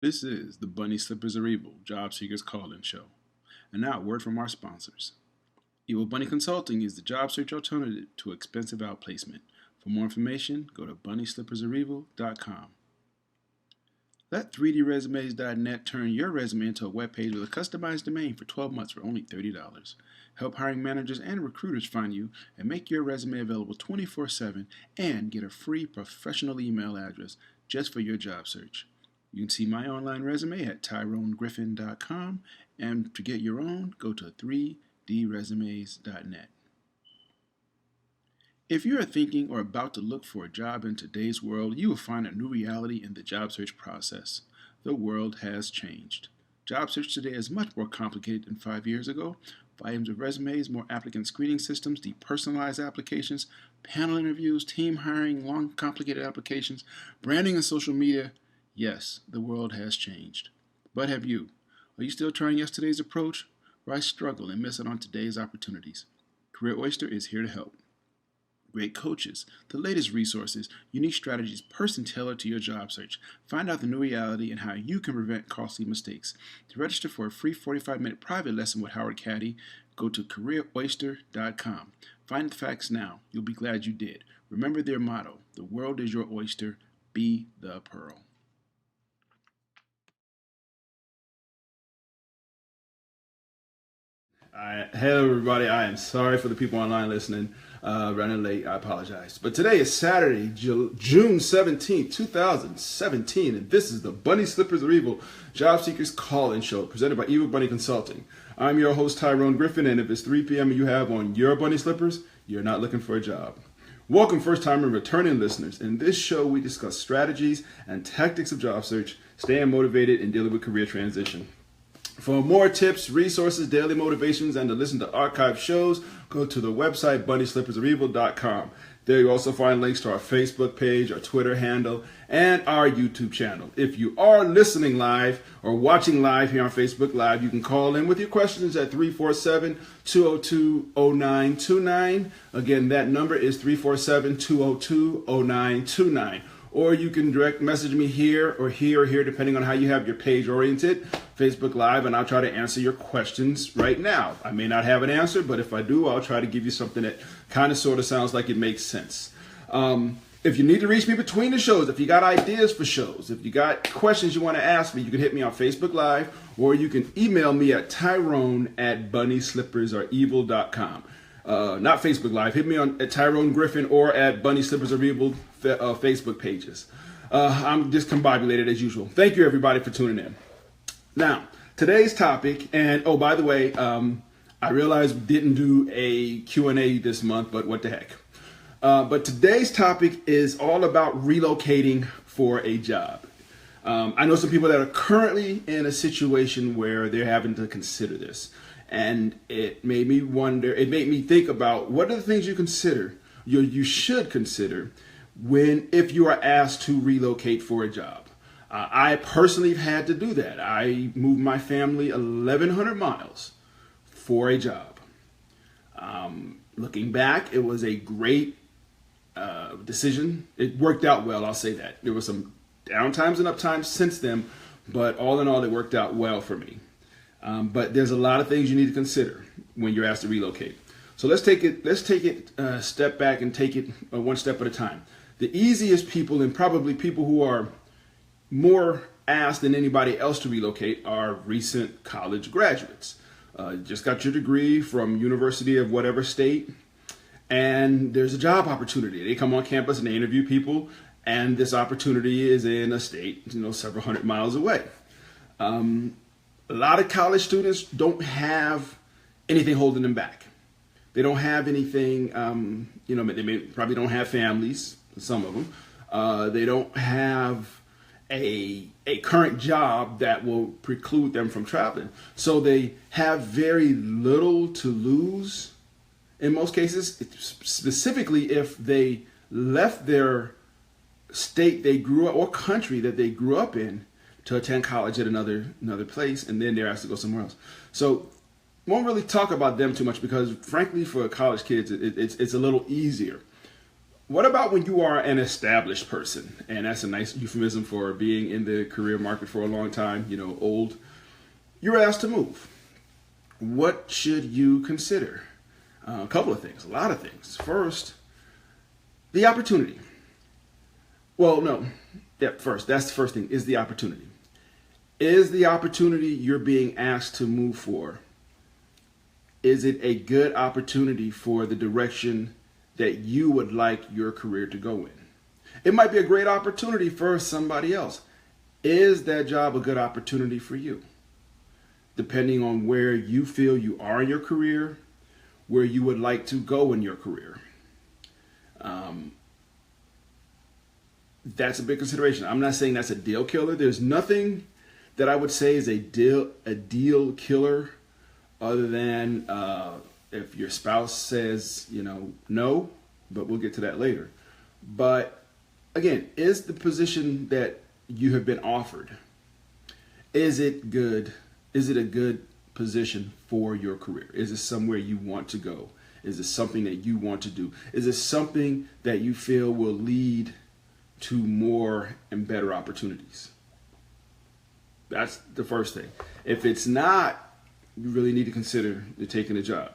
This is the Bunny Slippers Are Evil Job Seekers Call-In Show. And now, a word from our sponsors. Evil Bunny Consulting is the job search alternative to expensive outplacement. For more information, go to bunnyslippersareevil.com. Let 3dresumes.net turn your resume into a web page with a customized domain for 12 months for only $30. Help hiring managers and recruiters find you and make your resume available 24/7 and get a free professional email address just for your job search. You can see my online resume at tyronegriffin.com, and to get your own, go to 3dresumes.net. If you are thinking or about to look for a job in today's world, you will find a new reality in the job search process. The world has changed. Job search today is much more complicated than 5 years ago. Volumes of resumes, more applicant screening systems, depersonalized applications, panel interviews, team hiring, long, complicated applications, branding and social media. Yes, the world has changed. But have you? Are you still trying yesterday's approach? Why struggle and miss out on today's opportunities? Career Oyster is here to help. Great coaches, the latest resources, unique strategies, person tailored to your job search. Find out the new reality and how you can prevent costly mistakes. To register for a free 45-minute private lesson with Howard Caddy, go to careeroyster.com. Find the facts now. You'll be glad you did. Remember their motto, the world is your oyster, be the pearl. Hello, everybody. I am sorry for the people online listening. Running late. I apologize. But today is Saturday, June 17th, 2017, and this is the Bunny Slippers Are Evil Job Seekers Call-In Show presented by Evil Bunny Consulting. I'm your host, Tyrone Griffin, and if it's 3 p.m. and you have on your bunny slippers, you're not looking for a job. Welcome, first-time and returning listeners. In this show, we discuss strategies and tactics of job search, staying motivated, and dealing with career transition. For more tips, resources, daily motivations, and to listen to archived shows, go to the website bunnyslippersareevil.com. There you also find links to our Facebook page, our Twitter handle, and our YouTube channel. If you are listening live or watching live here on Facebook Live, you can call in with your questions at 347-202-0929. Again, that number is 347-202-0929. Or you can direct message me here or here, depending on how you have your page oriented, Facebook Live, and I'll try to answer your questions right now. I may not have an answer, but if I do, I'll try to give you something that kind of sort of sounds like it makes sense. If you need to reach me between the shows, if you got ideas for shows, if you got questions you want to ask me, you can hit me on Facebook Live, or you can email me at tyrone@bunnyslippersareevil.com. Not Facebook Live. Hit me at Tyrone Griffin or at Bunny Slippers Are Evil Facebook pages. I'm discombobulated as usual. Thank you, everybody, for tuning in. Now, today's topic, and oh, by the way, I realized we didn't do a Q&A this month, but what the heck. But today's topic is all about relocating for a job. I know some people that are currently in a situation where they're having to consider this. And it made me wonder, it made me think about what are the things you consider, you should consider if you are asked to relocate for a job. I personally have had to do that. I moved my family 1,100 miles for a job. Looking back, it was a great decision. It worked out well, I'll say that. There were some downtimes and uptimes since then, but all in all, it worked out well for me. But there's a lot of things you need to consider when you're asked to relocate. So let's take it step back and take it one step at a time. The easiest people, and probably people who are more asked than anybody else to relocate, are recent college graduates. Just got your degree from University of whatever state, and there's a job opportunity. They come on campus and they interview people, and this opportunity is in a state, several hundred miles away. A lot of college students don't have anything holding them back. They don't have anything, they probably don't have families, some of them. They don't have a current job that will preclude them from traveling. So they have very little to lose in most cases, specifically if they left their state they grew up, or country that they grew up in, to attend college at another place, and then they're asked to go somewhere else. So won't really talk about them too much because, frankly, for college kids, it's a little easier. What about when you are an established person? And that's a nice euphemism for being in the career market for a long time, old. You're asked to move. What should you consider? A couple of things, a lot of things. First, the opportunity. Well, no. First, that's the first thing, is the opportunity. Is the opportunity you're being asked to move for, is it a good opportunity for the direction that you would like your career to go in? It might be a great opportunity for somebody else. Is that job a good opportunity for you? Depending on where you feel you are in your career, where you would like to go in your career. That's a big consideration. I'm not saying that's a deal killer. There's nothing that I would say is a deal killer other than if your spouse says, no, but we'll get to that later. But again, is the position that you have been offered, is it good? Is it a good position for your career? Is it somewhere you want to go? Is it something that you want to do? Is it something that you feel will lead to more and better opportunities? That's the first thing. If it's not, you really need to consider taking a job.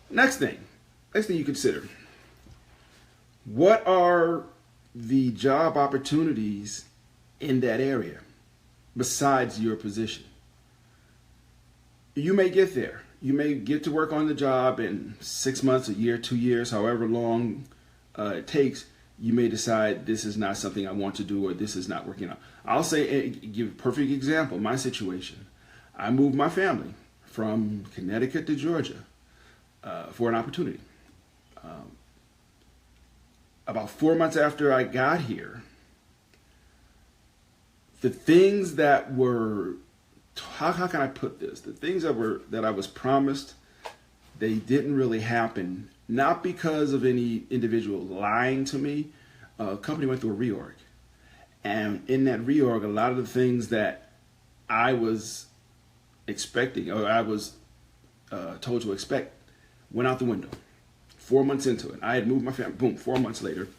Next thing you consider, what are the job opportunities in that area besides your position? You may get there. You may get to work on the job in 6 months, a year, 2 years, however long it takes. You may decide this is not something I want to do, or this is not working out. I'll say, give a perfect example, my situation. I moved my family from Connecticut to Georgia for an opportunity. About 4 months after I got here, the things that were, how can I put this? The things that I was promised, they didn't really happen. Not because of any individual lying to me. A company went through a reorg. And in that reorg, a lot of the things that I was expecting, or I was told to expect, went out the window. 4 months into it. I had moved my family. Boom, 4 months later,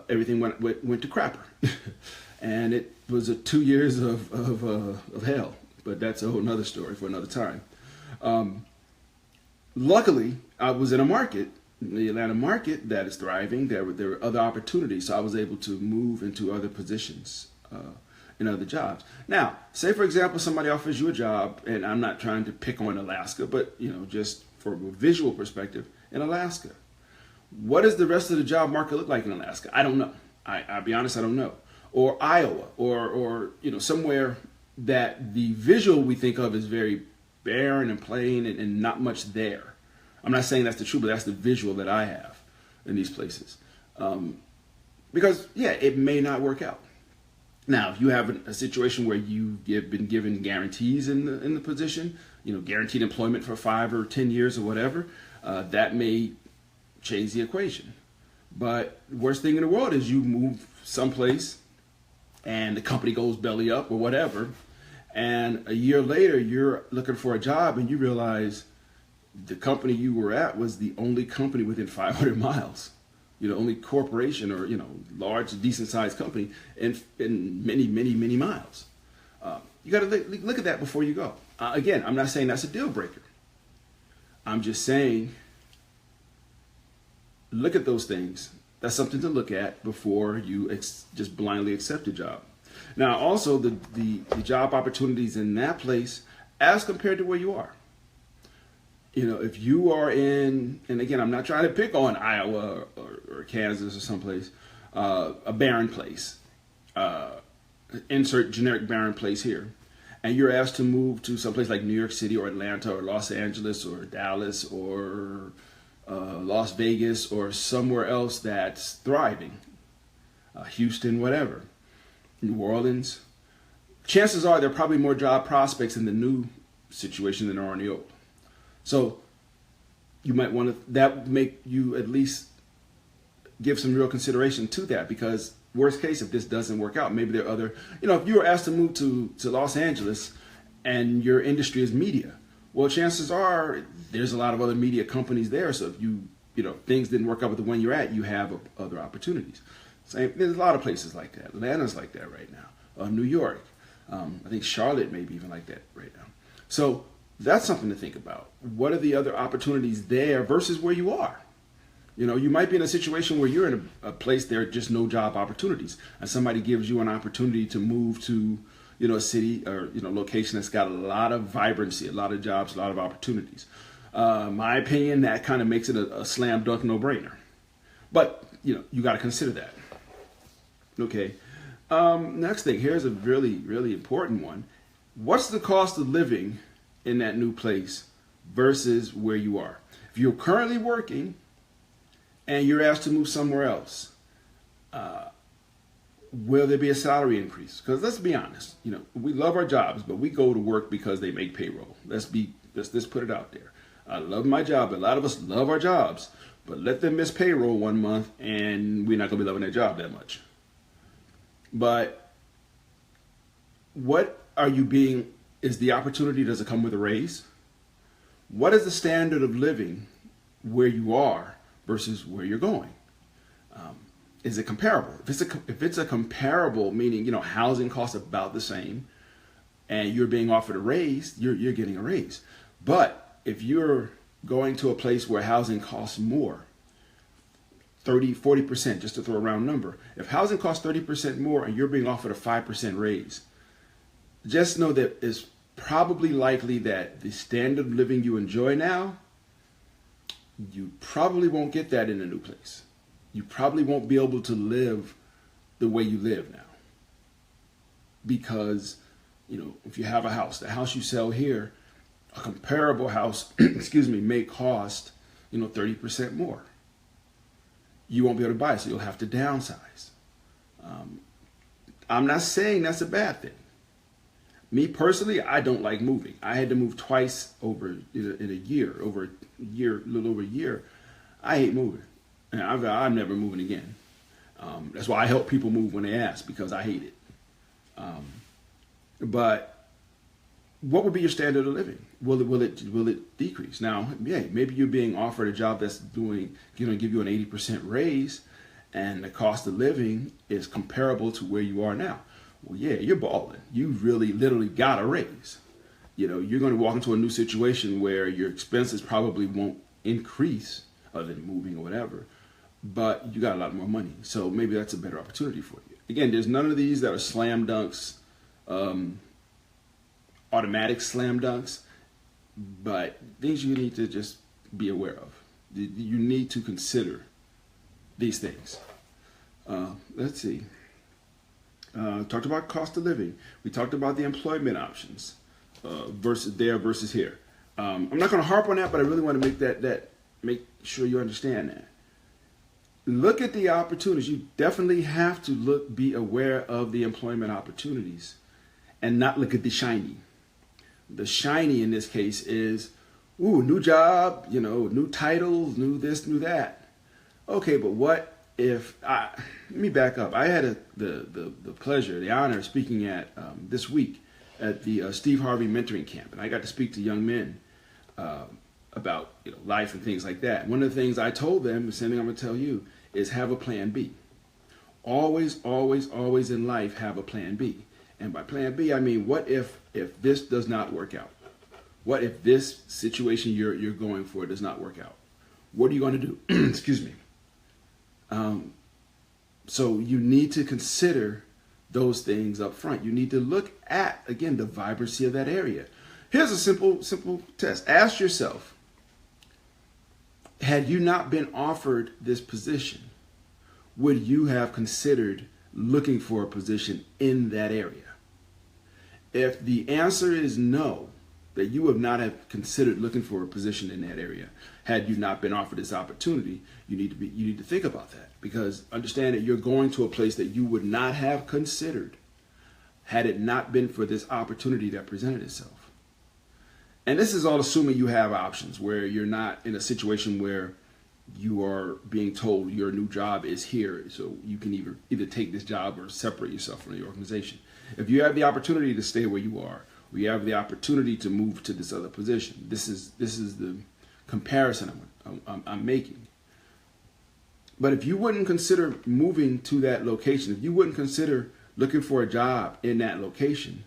everything went to crapper. And it was 2 years of hell. But that's a whole nother story for another time. Luckily, I was in a market, the Atlanta market, that is thriving. There were other opportunities, so I was able to move into other positions in other jobs. Now, say for example, somebody offers you a job, and I'm not trying to pick on Alaska, but just for a visual perspective, in Alaska, what does the rest of the job market look like in Alaska? I don't know. I'll be honest, I don't know. Or Iowa, or somewhere that the visual we think of is very barren and plain and not much there. I'm not saying that's the truth, but that's the visual that I have in these places. Because, it may not work out. Now, if you have a situation where you've been given guarantees in the position, guaranteed employment for 5 or 10 years or whatever, that may change the equation. But the worst thing in the world is you move someplace and the company goes belly up or whatever, and a year later you're looking for a job and you realize the company you were at was the only company within 500 miles. Only corporation or, large, decent-sized company in many, many, many miles. You got to look at that before you go. Again, I'm not saying that's a deal breaker. I'm just saying, look at those things. That's something to look at before you just blindly accept a job. Now, also, the job opportunities in that place as compared to where you are. If you are in, and again, I'm not trying to pick on Iowa or Kansas or someplace, a barren place, insert generic barren place here, and you're asked to move to someplace like New York City or Atlanta or Los Angeles or Dallas or Las Vegas or somewhere else that's thriving, Houston, whatever, New Orleans, chances are there are probably more job prospects in the new situation than there are in the old. So you might want to, that make you at least give some real consideration to that, because worst case, if this doesn't work out, maybe there are other, if you were asked to move to Los Angeles and your industry is media, well, chances are there's a lot of other media companies there. So if you things didn't work out with the one you're at, you have other opportunities. There's a lot of places like that. Atlanta's like that right now. New York. I think Charlotte may be even like that right now. So that's something to think about. What are the other opportunities there versus where you are? You might be in a situation where you're in a place there are just no job opportunities, and somebody gives you an opportunity to move to, a city or location that's got a lot of vibrancy, a lot of jobs, a lot of opportunities. My opinion, that kind of makes it a slam dunk no-brainer. But you got to consider that. Okay. Next thing, here's a really, really important one. What's the cost of living in that new place versus where you are? If you're currently working and you're asked to move somewhere else, will there be a salary increase? Because let's be honest, we love our jobs, but we go to work because they make payroll. Let's put it out there. I love my job. A lot of us love our jobs, but let them miss payroll one month and we're not going to be loving their job that much. But what are you being, is the opportunity, does it come with a raise? What is the standard of living where you are versus where you're going? Is it comparable? If it's a comparable, meaning, housing costs about the same and you're being offered a raise, you're getting a raise. But if you're going to a place where housing costs more, 30, 40%, just to throw a round number. If housing costs 30% more and you're being offered a 5% raise, just know that it's probably likely that the standard of living you enjoy now, you probably won't get that in a new place. You probably won't be able to live the way you live now. Because, if you have a house, the house you sell here, a comparable house, may cost, 30% more. You won't be able to buy it, so you'll have to downsize. I'm not saying that's a bad thing. Me personally, I don't like moving. I had to move twice over in a year, a little over a year. I hate moving, and I'm never moving again. That's why I help people move when they ask, because I hate it. But what would be your standard of living? Will it decrease? Now, yeah, maybe you're being offered a job that's give you an 80% raise, and the cost of living is comparable to where you are now. Well, yeah, you're balling. You really literally got a raise. You're going to walk into a new situation where your expenses probably won't increase other than moving or whatever, but you got a lot more money. So maybe that's a better opportunity for you. Again, there's none of these that are slam dunks, automatic slam dunks, but things you need to just be aware of. You need to consider these things. Let's see. Talked about cost of living. We talked about the employment options versus there versus here. I'm not going to harp on that, but I really want to make sure you understand that. Look at the opportunities. You definitely have to be aware of the employment opportunities and not look at the shiny. The shiny in this case is, new job, new titles, new this, new that. Okay, but what if let me back up. I had the pleasure, the honor of speaking at this week at the Steve Harvey Mentoring Camp, and I got to speak to young men about life and things like that. One of the things I told them, the same thing I'm going to tell you, is have a plan B. Always, always, always in life have a plan B. And by plan B, I mean, what if this does not work out? What if this situation you're going for does not work out? What are you going to do? Excuse me. So you need to consider those things up front. You need to look at, again, the vibrancy of that area. Here's a simple test. Ask yourself, had you not been offered this position, would you have considered looking for a position in that area? If the answer is no, that you would not have considered looking for a position in that area had you not been offered this opportunity, you need to think about that, because understand that you're going to a place that you would not have considered had it not been for this opportunity that presented itself. And this is all assuming you have options, where you're not in a situation where you are being told your new job is here, so you can either take this job or separate yourself from the organization. If you have the opportunity to stay where you are, or you have the opportunity to move to this other position, this is the comparison I'm making. But if you wouldn't consider moving to that location, if you wouldn't consider looking for a job in that location,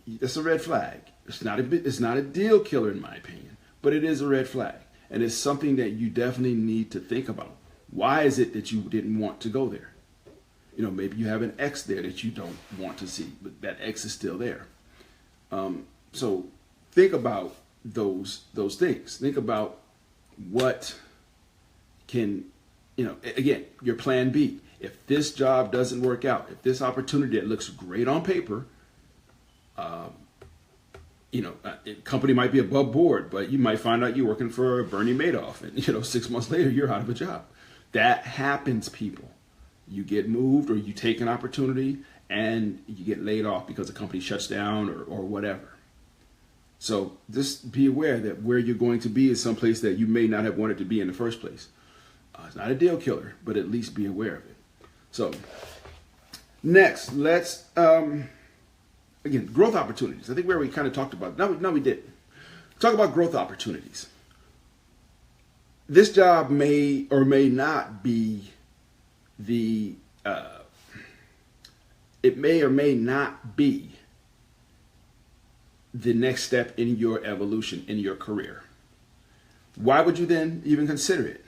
that's a red flag. It's not a deal killer in my opinion, but it is a red flag. And it's something that you definitely need to think about. Why is it that you didn't want to go there? Maybe you have an ex there that you don't want to see, but that ex is still there. So think about those things. Think about what can, again, your plan B. If this job doesn't work out, if this opportunity that looks great on paper, company might be above board, but you might find out you're working for Bernie Madoff, and 6 months later you're out of a job. That happens, people. You get moved, or you take an opportunity and you get laid off because the company shuts down or whatever. So just be aware that where you're going to be is someplace that you may not have wanted to be in the first place. It's not a deal killer, but at least be aware of it. So next, let's again, growth opportunities. I think we already kind of talked about it. No, we didn't. Talk about growth opportunities. This job may or may not be it may or may not be the next step in your evolution in your career. Why would you then even consider it?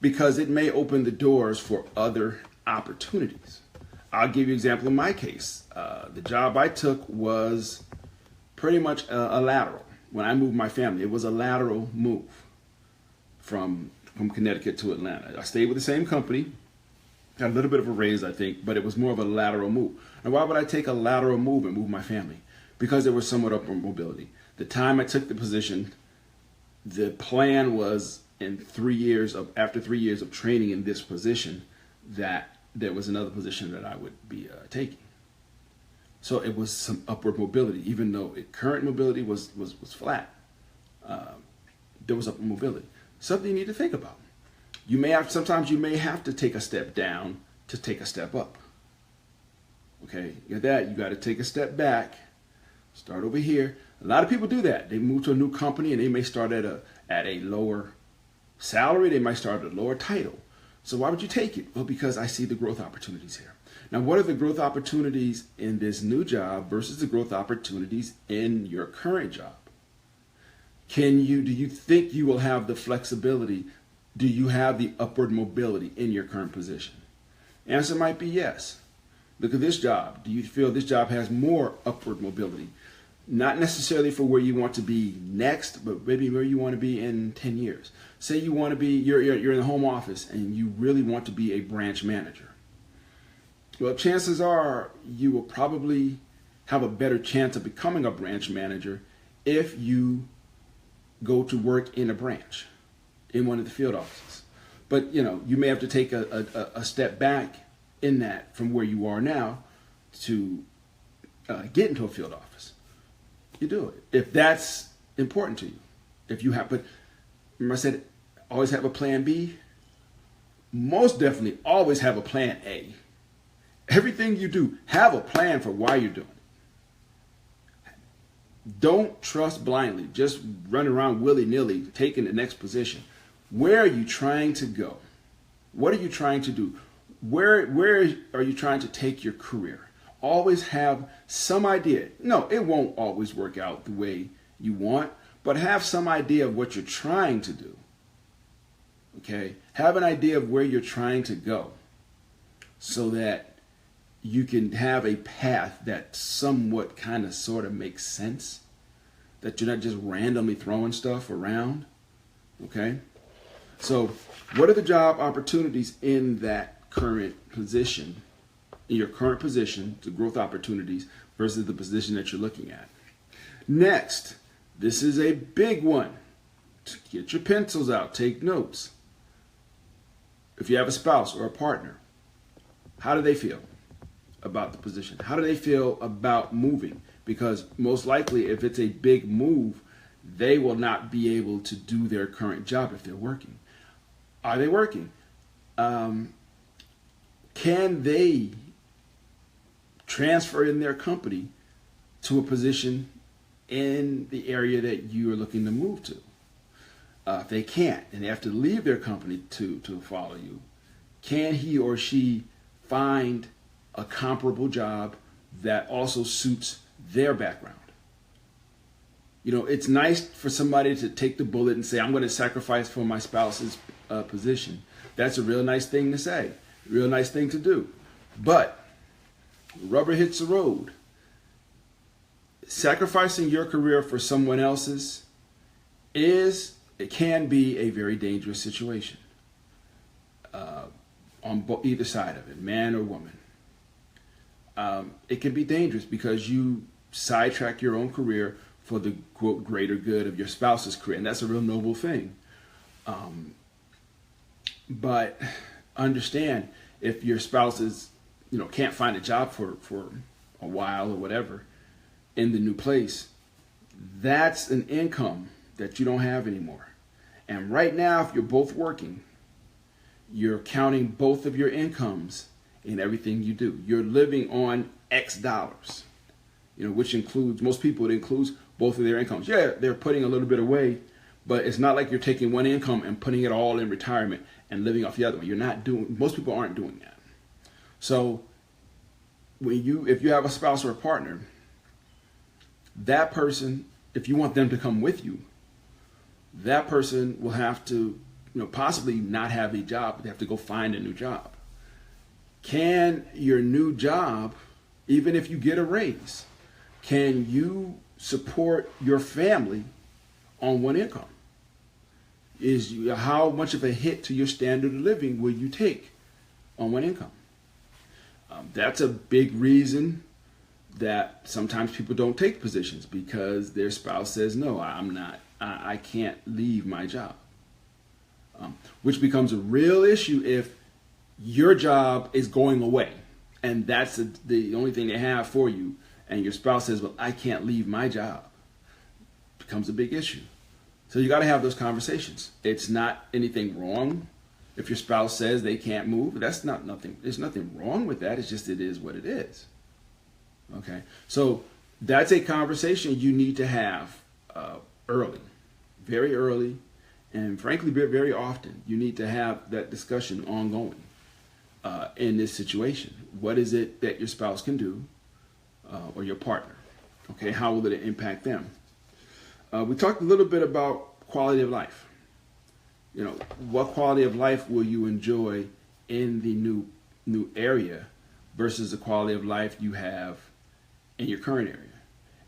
Because it may open the doors for other opportunities. I'll give you an example in my case. The job I took was pretty much a lateral. When I moved my family, it was a lateral move from Connecticut to Atlanta. I stayed with the same company, got a little bit of a raise, I think, but it was more of a lateral move. And why would I take a lateral move and move my family? Because there was somewhat upward mobility. The time I took the position, the plan was after 3 years of training in this position, that there was another position that I would be taking. So it was some upward mobility, even though current mobility was flat. There was upward mobility. Something you need to think about. Sometimes you may have to take a step down to take a step up. Okay, you got to take a step back, start over here. A lot of people do that. They move to a new company and they may start at a lower salary. They might start at a lower title. So why would you take it? Well, because I see the growth opportunities here. Now, what are the growth opportunities in this new job versus the growth opportunities in your current job? Do you think you will have the flexibility? Do you have the upward mobility in your current position? Answer might be yes. Look at this job. Do you feel this job has more upward mobility? Not necessarily for where you want to be next, but maybe where you want to be in 10 years. Say you want to be, you're in the home office and you really want to be a branch manager. Well, chances are you will probably have a better chance of becoming a branch manager if you go to work in a branch, in one of the field offices. But you may have to take a step back in that from where you are now to get into a field office. You do it if that's important to you. But remember I said always have a plan B. Most definitely always have a plan A. Everything you do, have a plan for why you're doing it. Don't trust blindly. Just run around willy-nilly taking the next position. Where are you trying to go? What are you trying to do? Where are you trying to take your career? Always have some idea. No, it won't always work out the way you want, but have some idea of what you're trying to do. Okay? Have an idea of where you're trying to go so that you can have a path that somewhat kind of sort of makes sense, that you're not just randomly throwing stuff around. Okay? So what are the job opportunities in that current position, in your current position, the growth opportunities versus the position that you're looking at? Next, this is a big one. Get your pencils out, take notes. If you have a spouse or a partner, how do they feel about the position? How do they feel about moving? Because most likely, if it's a big move, they will not be able to do their current job if they're working. Are they working? Can they transfer in their company to a position in the area that you are looking to move to? If they can't and they have to leave their company to follow you, can he or she find a comparable job that also suits their background? You know, it's nice for somebody to take the bullet and say, I'm going to sacrifice for my spouse's position. That's a real nice thing to say, real nice thing to do. But rubber hits the road. Sacrificing your career for someone else's it can be a very dangerous situation on either side of it, man or woman. It can be dangerous because you sidetrack your own career for the quote greater good of your spouse's career, and that's a real noble thing. But understand, if your spouse is, can't find a job for a while or whatever in the new place, that's an income that you don't have anymore. And right now, if you're both working, you're counting both of your incomes in everything you do. You're living on X dollars, which includes, most people, it includes both of their incomes. Yeah, they're putting a little bit away, but it's not like you're taking one income and putting it all in retirement and living off the other one. Most people aren't doing that. So if you have a spouse or a partner, that person, if you want them to come with you, that person will have to, possibly not have a job, but they have to go find a new job. Can your new job, even if you get a raise, can you support your family on one income? How much of a hit to your standard of living will you take on one income? That's a big reason that sometimes people don't take positions, because their spouse says, no, I can't leave my job. Which becomes a real issue if your job is going away and that's the only thing they have for you, and your spouse says, well, I can't leave my job. It becomes a big issue. So you got to have those conversations. It's not anything wrong if your spouse says they can't move. There's nothing wrong with that. It's just, it is what it is. Okay, so that's a conversation you need to have early, very early, and frankly, very often. You need to have that discussion ongoing in this situation. What is it that your spouse can do, or your partner? Okay, how will it impact them? We talked a little bit about quality of life. What quality of life will you enjoy in the new area versus the quality of life you have in your current area?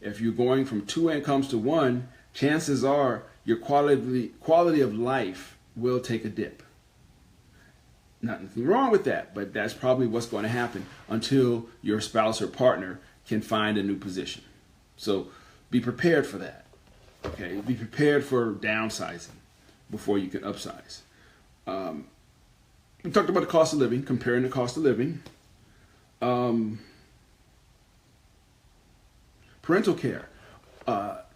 If you're going from 2 incomes to 1, chances are your quality of life will take a dip. Nothing wrong with that, but that's probably what's going to happen until your spouse or partner can find a new position. So be prepared for that. Okay, be prepared for downsizing before you can upsize. We talked about the cost of living, comparing the cost of living. Parental care.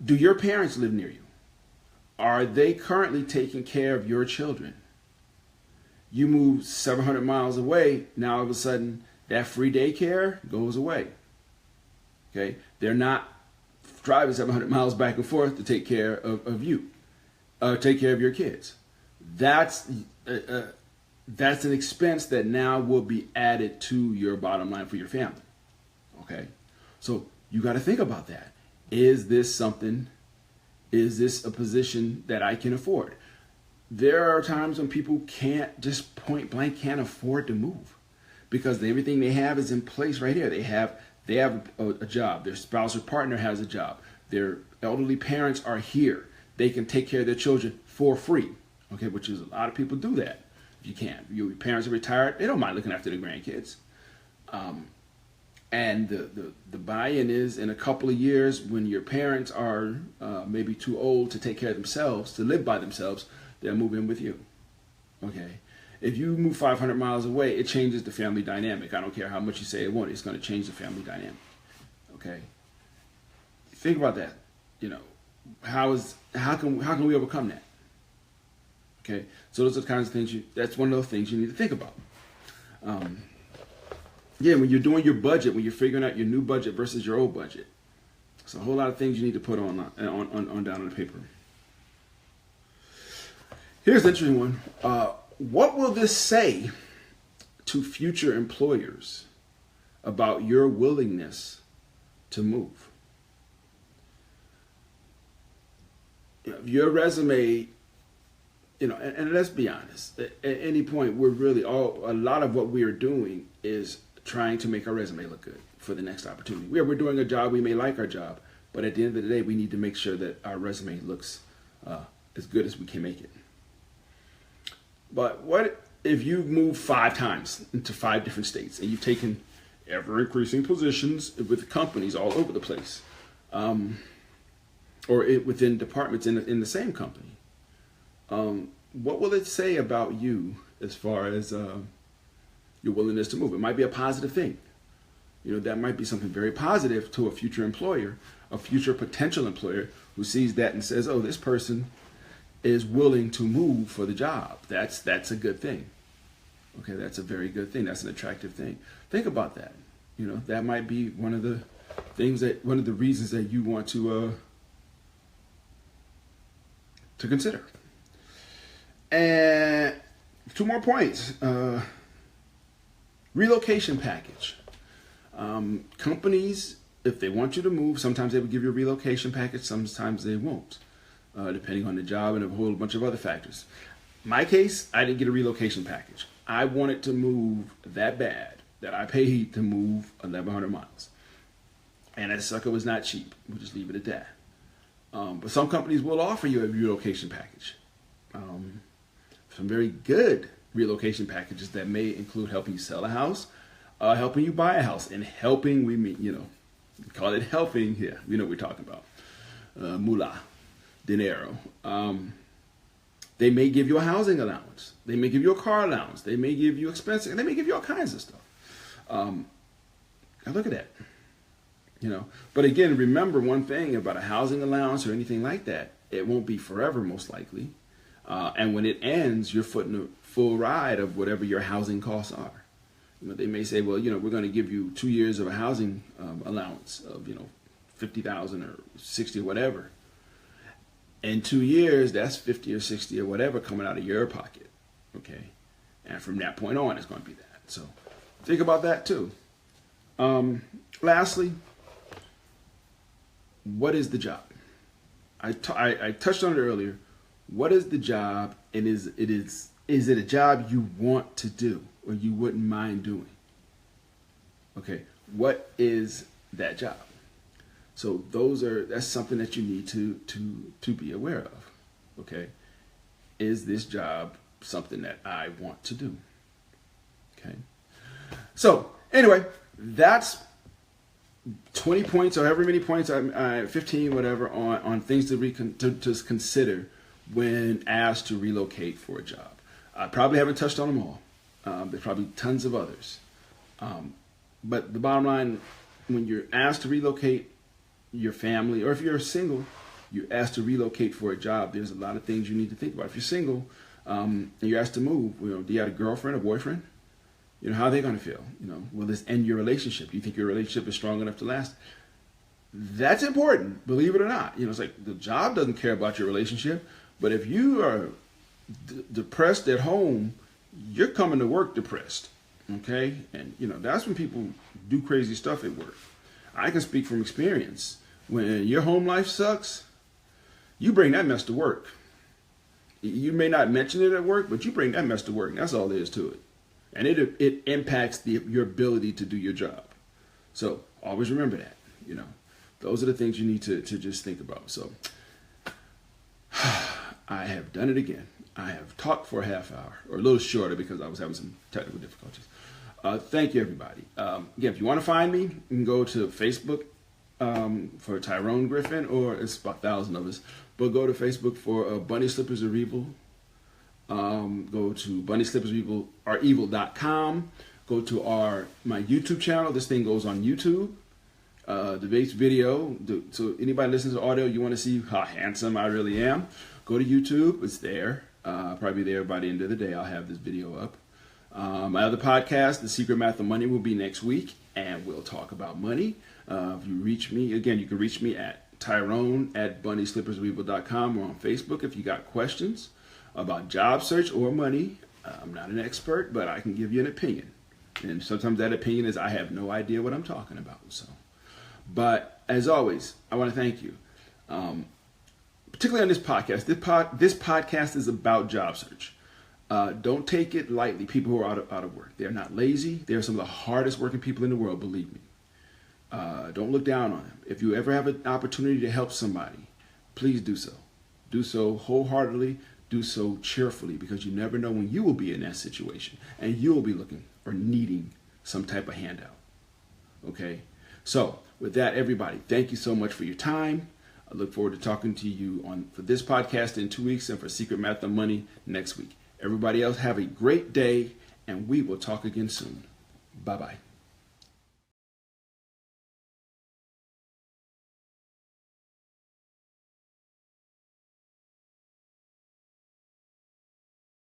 Do your parents live near you? Are they currently taking care of your children? You move 700 miles away, now all of a sudden that free daycare goes away. Okay, they're not driving 700 miles back and forth to take care of you, take care of your kids. That's an expense that now will be added to your bottom line for your family. Okay, so you got to think about that. Is this a position that I can afford? There are times when people can't, just point blank, can't afford to move because everything they have is in place right here. They have a job. Their spouse or partner has a job. Their elderly parents are here. They can take care of their children for free. Okay, which is, a lot of people do that. If you can, your parents are retired, they don't mind looking after their grandkids. And the buy-in is, in a couple of years, when your parents are maybe too old to take care of themselves, to live by themselves, they'll move in with you. Okay. If you move 500 miles away, it changes the family dynamic. I don't care how much you say it won't. It's going to change the family dynamic. Okay. Think about that. How can we overcome that? Okay. So those are the kinds of things that's one of those things you need to think about. When you're doing your budget, when you're figuring out your new budget versus your old budget, it's a whole lot of things you need to put on down on the paper. Here's the interesting one. What will this say to future employers about your willingness to move? Your resume, and let's be honest, at any point, a lot of what we are doing is trying to make our resume look good for the next opportunity. We're doing a job, we may like our job, but at the end of the day, we need to make sure that our resume looks as good as we can make it. But what if you've moved 5 times into 5 different states and you've taken ever increasing positions with companies all over the place, or within departments in the same company? What will it say about you as far as your willingness to move? It might be a positive thing. That might be something very positive to a future employer, a future potential employer who sees that and says, oh, this person is willing to move for the job. That's a good thing. Okay, that's a very good thing. That's an attractive thing. Think about that. That might be one of the reasons that you want to consider. And 2 more points. Relocation package. Companies, if they want you to move, sometimes they will give you a relocation package, sometimes they won't, depending on the job and a whole bunch of other factors. My case, I didn't get a relocation package. I wanted to move that bad that I paid to move 1,100 miles. And that sucker was not cheap. We'll just leave it at that. But some companies will offer you a relocation package. Some very good relocation packages that may include helping you sell a house, helping you buy a house, and helping, we mean, call it helping, yeah, we know what we're talking about. Moolah, dinero. They may give you a housing allowance. They may give you a car allowance. They may give you expenses, and they may give you all kinds of stuff. Now look at that. But again, remember one thing about a housing allowance or anything like that, it won't be forever, most likely. And when it ends, you're footing a full ride of whatever your housing costs are. They may say, well, we're going to give you 2 years of a housing allowance of, $50,000 or $60,000 or whatever. In 2 years, that's $50,000 or $60,000 or whatever coming out of your pocket. Okay. And from that point on, it's going to be that. So think about that too. Lastly, what is the job? I touched on it earlier. What is the job, and is it a job you want to do or you wouldn't mind doing? Okay, what is that job? So that's something that you need to be aware of. Okay, is this job something that I want to do? Okay. So anyway, that's 20 points or however many points, 15, whatever, on things to consider when asked to relocate for a job. I probably haven't touched on them all. There's probably tons of others. But the bottom line, when you're asked to relocate your family, or if you're single, you're asked to relocate for a job, there's a lot of things you need to think about. If you're single and you're asked to move, do you have a girlfriend or boyfriend? How are they going to feel? Will this end your relationship? Do you think your relationship is strong enough to last? That's important, believe it or not. It's like the job doesn't care about your relationship, but if you are depressed at home, you're coming to work depressed, okay? And, that's when people do crazy stuff at work. I can speak from experience. When your home life sucks, you bring that mess to work. You may not mention it at work, but you bring that mess to work. And that's all there is to it. And it impacts your ability to do your job. So always remember that, Those are the things you need to just think about. So I have done it again. I have talked for a half hour, or a little shorter because I was having some technical difficulties. Thank you, everybody. Again, if you want to find me, you can go to Facebook for Tyrone Griffin, or it's about 1,000 of us, but go to Facebook for Bunny Slippers Are Evil. Go to bunnyslippersarevil.com. Go to my YouTube channel. This thing goes on YouTube. The base video. So anybody listens to audio, you want to see how handsome I really am, go to YouTube. It's there. Probably there by the end of the day. I'll have this video up. My other podcast, The Secret Math of Money, will be next week, and we'll talk about money. If you reach me, again, you can reach me at Tyrone at bunnyslippersarevil.com, or on Facebook if you got questions. about job search or money. I'm not an expert, but I can give you an opinion. And sometimes that opinion is I have no idea what I'm talking about. So, but as always, I want to thank you. Particularly on this podcast. This podcast is about job search. Don't take it lightly. People who are out of work, they're not lazy. They're some of the hardest working people in the world. Believe me. Don't look down on them. If you ever have an opportunity to help somebody, please do so. Do so wholeheartedly. Do so cheerfully, because you never know when you will be in that situation and you will be looking or needing some type of handout. Okay? So with that, everybody, thank you so much for your time. I look forward to talking to you for this podcast in 2 weeks and for Secret Math of Money next week. Everybody else, have a great day, and we will talk again soon. Bye-bye.